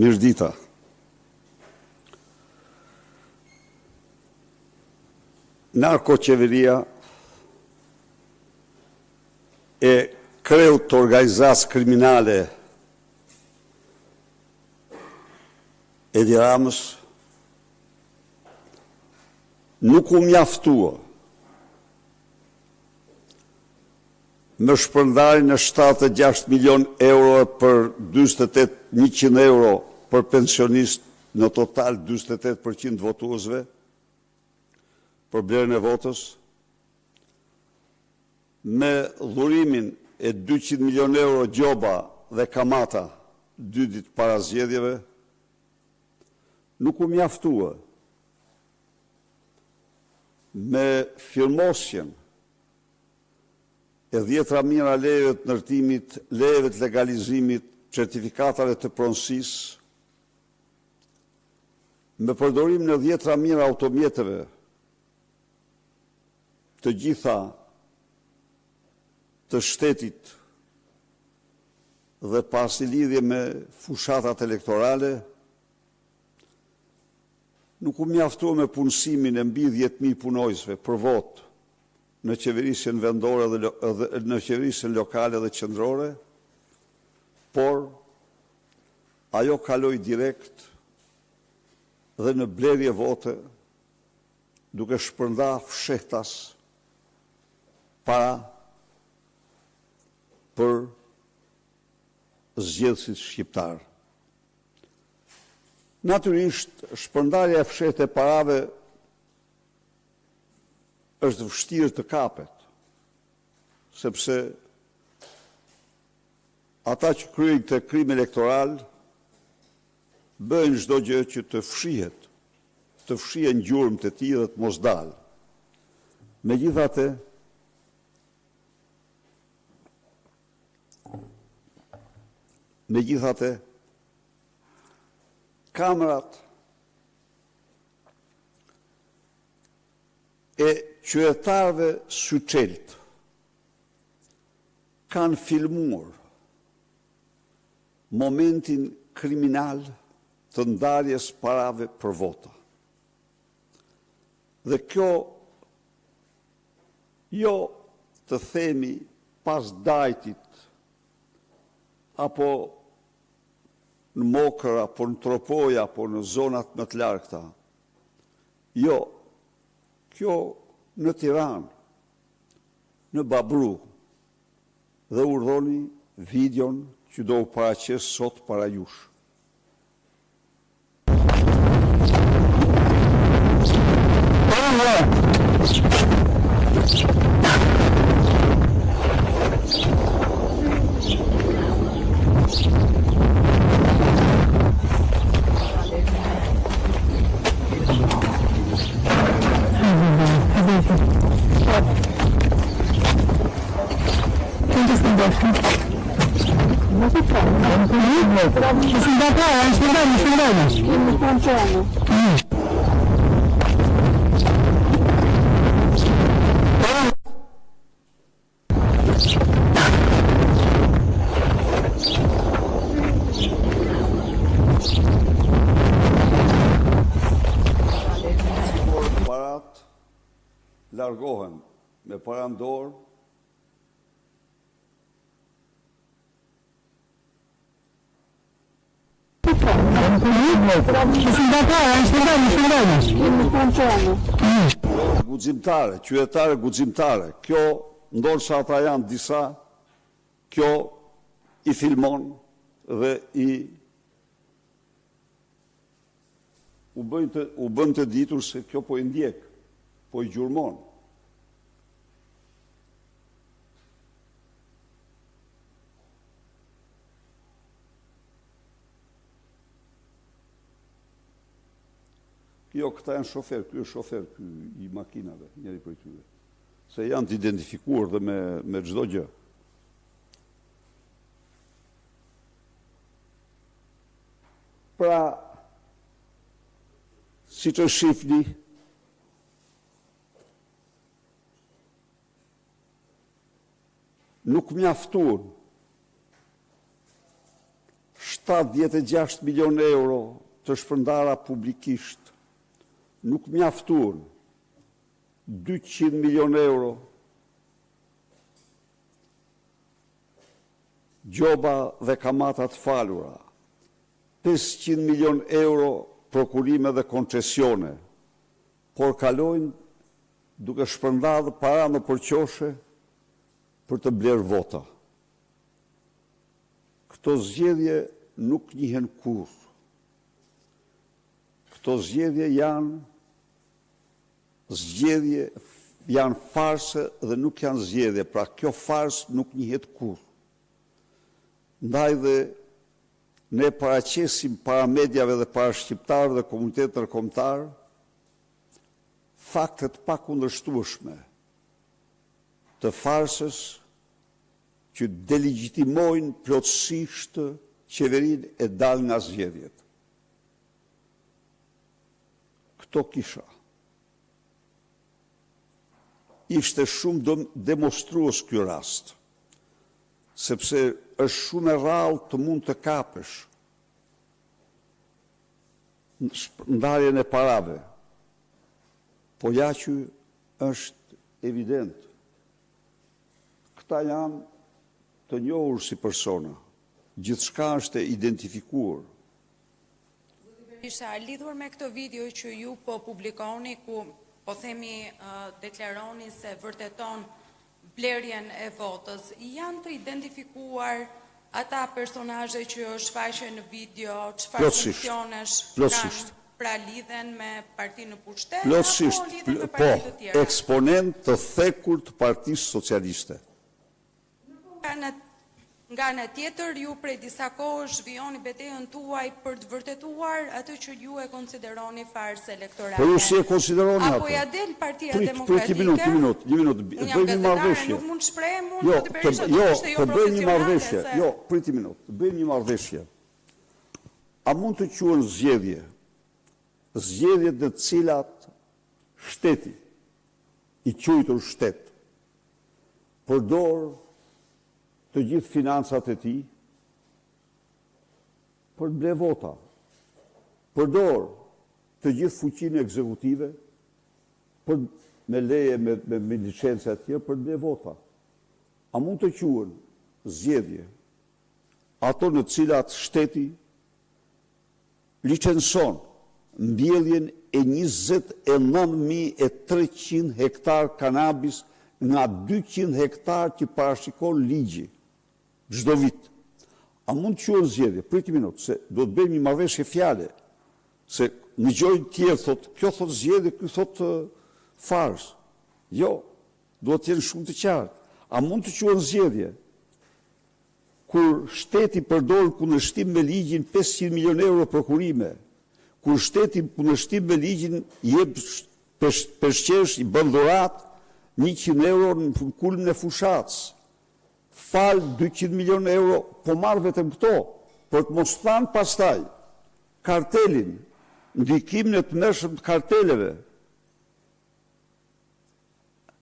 Mirëdita. Narkoqeveria e kreut të organizatës kriminale Edi Ramës nuk u mjaftua me shpërndarjen e 76 milion euro për 100 euro për pensionist në total 48% votuesve për blerjen e votës, me dhurimin e 200 milion euro gjoba dhe kamata 2 ditë para zgjedhjeve, nuk u mjaftua me firmosjen e 10 mijëra lejeve të ndërtimit, lejeve të legalizimit, certifikatave të pronësisë, me përdorimin e 10 mijëra automjeteve, të gjitha të shtetit dhe pasi lidhje me fushatat elektorale, nuk u mjaftua me punësimin e mbi 10.000 punojësve për votë në qeverisjen vendore dhe në qeverisjen lokale dhe qendrore, por ajo kaloi direkt dhe në blerje vote duke shpërnda fshehtas para për zgjedhësit shqiptar. Natyrisht, shpërndarja e fshehtë e parave është vështirë të kapet, sepse ata që kryejnë të krim elektoral bëjnë çdo gjë që të fshihen gjurmë të tij dhe të mos dalë. Megjithatë, kamerat e qytetarëve syçelt kanë filmuar momentin kriminal të ndarjes parave për vota. Dhe kjo jo të themi pas dajtit apo në Mokër, apo në Tropoj, apo në zonat më të largëta. Jo, kjo në Tiranë, në Babru, dhe urdhoni videon që do u paraqes sot para jush. Parat largohen me parandor guximtare, qytetare guximtare. Kjo ndoshta ata janë disa, kjo i filmon dhe u bën të ditur se kjo po i ndjek, po i gjurmon. Jo, këta janë shofer, ky është shofer i makinave, njëri prej tyre. Se janë të identifikuar dhe me çdo gjë. Pra, siç e shihni, nuk mjaftuan 76 milion euro të shpërndara publikisht, nuk mjaftuan 200 milion euro gjoba dhe kamatat falura, 500 milion euro prokurime dhe koncesione, por kalojnë duke shpërndarë para në përqoshe për të blerë vota. Këto zgjedhje nuk njihen kurrë. Këto zgjedhje janë farse dhe nuk janë zgjedhje, pra kjo farsë nuk njihet kurrë. Ndaj dhe ne paraqesim para mediave dhe para shqiptarëve dhe komunitetit ndërkombëtar faktet pakundërshtueshme të farsës që delegjitimojnë plotësisht qeverinë e dalë nga zgjedhjet. Këto kisha ishte shumë demonstrues ky rast, sepse është shumë e rrallë të mund të kapesh ndarjen e parave, po ja që është evident. Këta janë të njohur si persona, gjithçka është e identifikuar. Isha lidhur me këtë video që ju po publikoni, ku po themi deklaroni se vërteton blerjen e votës, janë të identifikuar ata personazhe që shfaqen në video, çfarë funksionesh kanë, pra lidhen me partinë në pushtet, apo lidhen me partitë të tjera? Eksponent të thekur të Partisë Socialiste. Nga ana tjetër, ju prej disa kohësh zhvilloni betejën tuaj për të vërtetuar atë që ju e konsideroni farsë elektorale. Po ju si e konsideroni atë? Apo ja del Partia Demokratike? Një minutë. Bëjmë një marrëveshje. Nuk mund të shpreh, mund të bëjmë të bëjmë një marrëveshje. Jo, priti minutë. Bëjmë një marrëveshje. A mund të quhen zgjedhjet në të cilat shteti, i quajtur shtet, përdor të gjithë financat e tij për të blerë vota, përdor të gjithë fuqinë ekzekutive me leje, me licenca të tjera për të blerë vota. A mund të quhen zgjedhje ato në të cilat shteti licenson mbjelljen e 29.300 hektar kanabis nga 200 hektar që parashikon ligji çdo vit? A mund të quhen zgjedhje? Priti minutë, se do të bëjmë një marrëveshje fjale, se në gjojnë tjerë thotë, kjo thotë zgjedhje, ky thotë farsë. Jo, duhet të jenë shumë të qartë. A mund të quhen zgjedhje kur shteti përdor kundërshtim me ligjin 500 milion euro prokurime, kur shteti kundërshtim me ligjin jep peshqesh, i bën dhuratë 100 euro në kulmin e fushatës, fal 200 milion euro, po marrë vetëm këto, për të mos thanë pastaj kartelin, ndikimin e të mëshëm të karteleve,